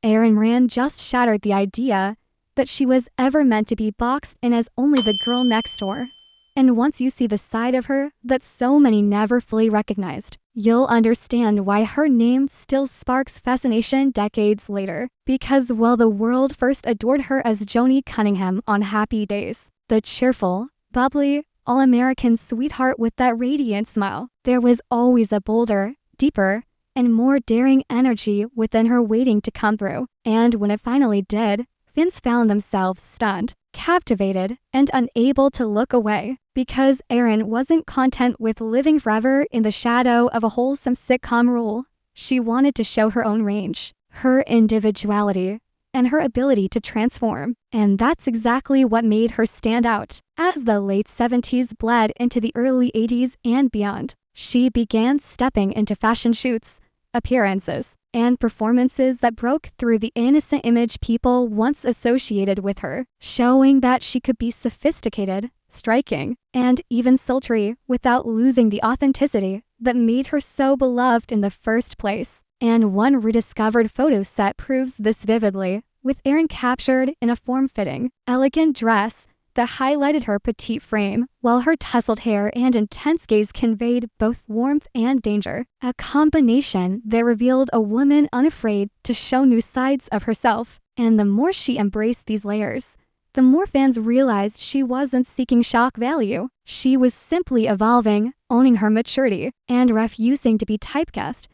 Erin Moran just shattered the idea that she was ever meant to be boxed in as only the girl next door. And once you see the side of her that so many never fully recognized, you'll understand why her name still sparks fascination decades later. Because while the world first adored her as Joni Cunningham on Happy Days, the cheerful, bubbly, all-American sweetheart with that radiant smile, there was always a bolder, deeper, and more daring energy within her waiting to come through. And when it finally did, fans found themselves stunned, captivated, and unable to look away. Because Erin wasn't content with living forever in the shadow of a wholesome sitcom role. She wanted to show her own range, her individuality, and her ability to transform. And that's exactly what made her stand out. As the late 70s bled into the early 80s and beyond, she began stepping into fashion shoots, appearances, and performances that broke through the innocent image people once associated with her, showing that she could be sophisticated, striking, and even sultry without losing the authenticity that made her so beloved in the first place. And one rediscovered photo set proves this vividly, with Erin captured in a form-fitting, elegant dress that highlighted her petite frame, while her tousled hair and intense gaze conveyed both warmth and danger, a combination that revealed a woman unafraid to show new sides of herself. And the more she embraced these layers, the more fans realized she wasn't seeking shock value. She was simply evolving, owning her maturity, and refusing to be typecast.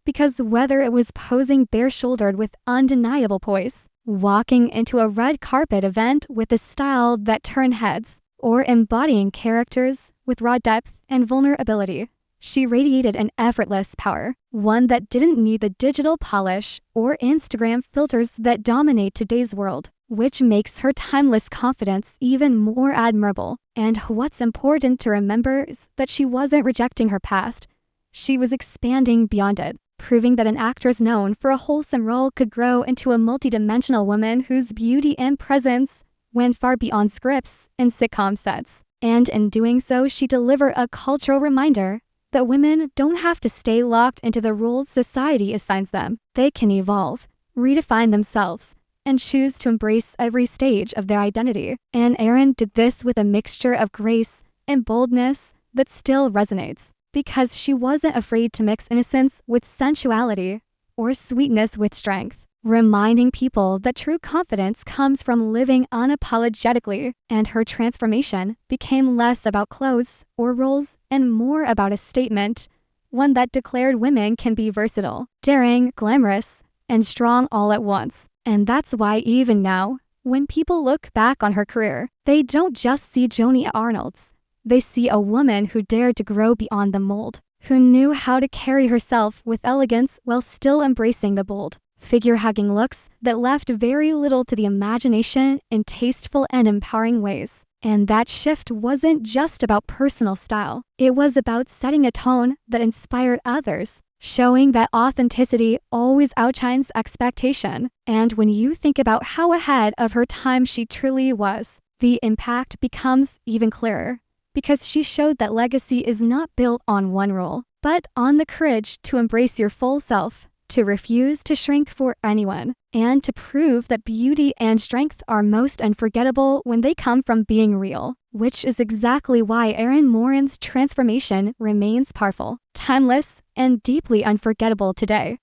Because whether it was posing bare-shouldered with undeniable poise, walking into a red carpet event with a style that turned heads, or embodying characters with raw depth and vulnerability, she radiated an effortless power, one that didn't need the digital polish or Instagram filters that dominate today's world, which makes her timeless confidence even more admirable. And what's important to remember is that she wasn't rejecting her past. She was expanding beyond it, proving that an actress known for a wholesome role could grow into a multidimensional woman whose beauty and presence went far beyond scripts and sitcom sets. And in doing so, she delivered a cultural reminder that women don't have to stay locked into the roles society assigns them. They can evolve, redefine themselves, and choose to embrace every stage of their identity. And Erin did this with a mixture of grace and boldness that still resonates, because she wasn't afraid to mix innocence with sensuality or sweetness with strength, reminding people that true confidence comes from living unapologetically. And her transformation became less about clothes or roles and more about a statement, one that declared women can be versatile, daring, glamorous, and strong all at once. And that's why even now, when people look back on her career, they don't just see Joni Arnold's. They see a woman who dared to grow beyond the mold, who knew how to carry herself with elegance while still embracing the bold, figure-hugging looks that left very little to the imagination in tasteful and empowering ways. And that shift wasn't just about personal style. It was about setting a tone that inspired others, showing that authenticity always outshines expectation. And when you think about how ahead of her time she truly was, the impact becomes even clearer. Because she showed that legacy is not built on one role, but on the courage to embrace your full self, to refuse to shrink for anyone, and to prove that beauty and strength are most unforgettable when they come from being real, which is exactly why Erin Moran's transformation remains powerful, timeless, and deeply unforgettable today.